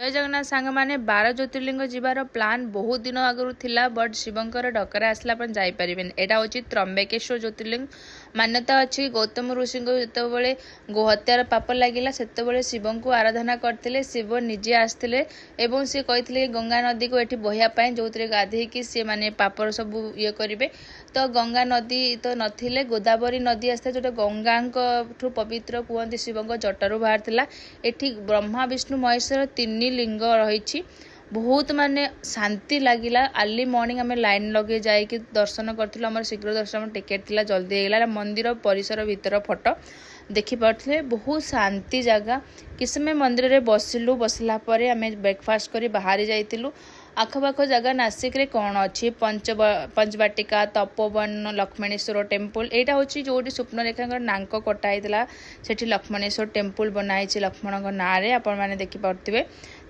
जय जगन्नाथ सांग माने 12 ज्योतिर्लिंग जीवार प्लान बहुत दिन आगु थिला बट शिवंकर डकरा आसला पण जाई परिबेन। एटा होची त्रंबकेश्वर ज्योतिर्लिंग। मान्यता अच्छी गौतम ऋषि को जेतबेले गोहत्यार पाप लागिला सेतबेले शिव को आराधना करथिले। शिव निजे आसथिले एवं से कहिथिले गंगा नदी को एठी बहिया पाए जोतरे गाधे कि से माने पापर सब ये करिवे। तो गंगा नदी तो नथिले गोदावरी नदी आस्ते जोटा गंगा पवित्र कहते शिव जटारू बाहर थिला। एठी ब्रह्मा विष्णु महेश्वर तीन लिंग रही। बहुत माने शांति लगिला। अर्ली मॉर्निंग आम लाइन लगे जाकि दर्शन करूँ। आम शीघ्र दर्शन टिकेट थिला जल्दी होगा। मंदिर परिसर भीतर फोटो देखी पारे बहुत शांति जगह। किस समय मंदिर रे बसिलु बसला आम ब्रेकफास्ट करी बाहरी जाइलु। आखपाख जगह नासिक रे कौन अच्छी पंचबाटिका तपोवन लक्ष्मणेश्वर टेम्पल यहाँ हूँ जो स्वप्नरेखा नाक कटाई से लक्ष्मणेश्वर टेम्पल बनाई लक्ष्मण ना आपण मैंने देखिपे।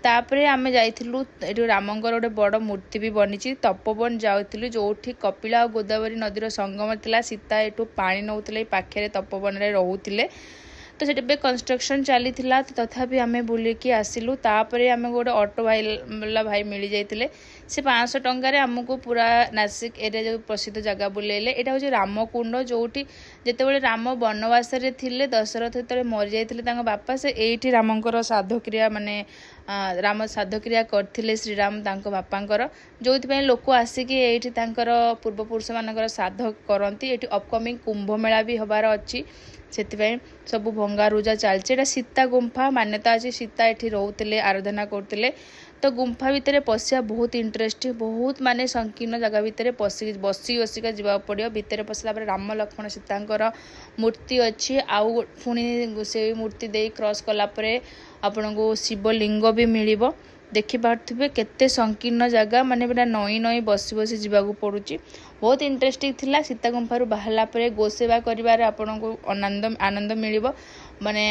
तापरे आम जाइलु ये रामंगर गोटे बड़ मूर्ति भी बनी। तपोवन जाऊँ जो कपिला और गोदावरी नदीर संगम था। सीता एठू पानी नौले पाखे तपोवन रे रोते तो से कंस्ट्रक्शन चली तथापि आम बुलिकी आसिलु। तापरे आम गोटे ऑटो वाला भाई मिल जाते से 500 टंकार आमको पूरा नासिक एरिया जो प्रसिद्ध जगह बुलेले। यहाँ हूँ रामकुंड जो जितेबाला राम वनवास थे दशरथ जो मरी जाते बापा से यही रामकर श्राद्धक्रिया माने राम श्राद्धक्रिया करथिले श्रीराम बापांकर जो लोक आसिक ये पूर्वपुरुष मान श्राद्ध करती। ये अपकमिंग कुंभ मेला भी हबार अच्छी से सब भंगारुजा चलती। सीता गुंफा मान्यता अच्छी सीता ये रोते आराधना करते। तो गुंफा भितर पशिया बहुत इंटरेस्टिंग बहुत माने संकीर्ण जगह भितर बसी बसिका जावाक पड़ो। भितर पशिला राम लक्ष्मण सीता मूर्ति अच्छी आउ पुणी से मूर्ति दे क्रॉस कलापर आपण को शिवलिंग भी मिल देखिपे। केते संकीर्ण जगह माने पूरा नई नई बसी बसी जावाक पड़ुची। बहुत इंटरेस्टिंग थिला। सीता गुंफारू बाहला गोसेवा करिवार आपन को आनंद मिल माने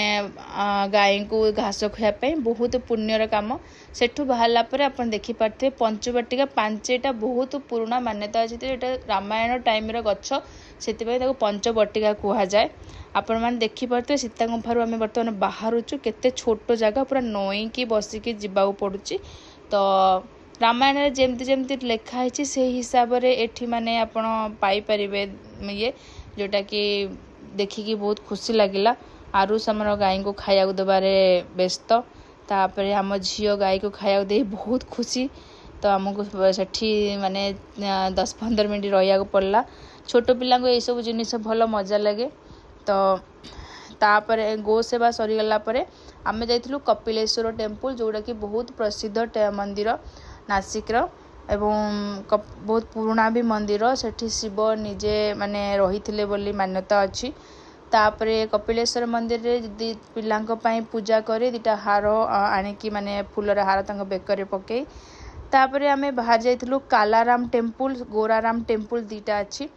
गाय को घास खायापी बहुत पुण्यर काम। सेठू बाहला आप देखिपे पंचबाटिका 5टा बहुत पुराना मान्यता अच्छी। यहाँ रामायण टाइम गछ से पंचबटिका कह जाए। आपण मैंने देखिपे सीता गुंफारू आम बर्तमान बाहरुचु केते छोट जगह पूरा नई की बसिकी जावाक पड़ुची। तो रामायण जमती जमती लिखाई से हिसाब से एठी माने आपण पाइपर ये जोटा कि देखिकी बहुत खुशी लगिला। आरुष आमर गाय को खाया देवारे व्यस्त। तापर आम झील गाय को खाया दे बहुत खुशी। तो आमको सेठी माने 10-15 मिनट रहा पड़ला। छोट पिला ये सब जिनिस भल मजा लगे। तो तापर गो सेवा सरीगला आम जाइलु कपिलेश्वर टेम्पल जोटा कि बहुत प्रसिद्ध मंदिर नासिक एवं बहुत पुराना भी मंदिर। सेठी शिव निजे माने रही बोली मान्यता अच्छी। तापरे कपिलेश्वर मंदिर रे दी पिलांक पई पूजा करे 2टा हार आनिकी माने फूलर हार तंग बेकर पकई। तापरे आमे बाहर जाइलु कालाराम टेम्पल गोराराम टेम्पल 2टा अच्छी।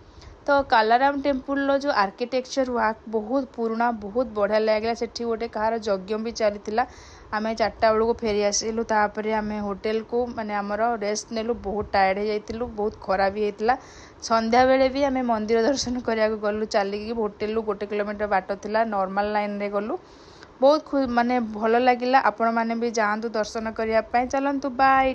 तो कालाराम टेम्पल जो आर्किटेक्चर वर्क बहुत पुराना बहुत बढ़िया लगे। सेठी गोटे कहार यज्ञ भी चली आम 4टा बेलू फेरी आसिलु। तापर आम होटेल को माने आमर रेस्ट नेलु बहुत टायर्ड हो जाइलु बहुत खरा भी होता। संध्या बेले भी आम मंदिर दर्शन करने गलु चलिकी होटेल 1 किलोमीटर बाट था नॉर्मल लाइन रे गलु बहुत माने भल लगिला। आपण माने भी जातु दर्शन करने चलतु बाय।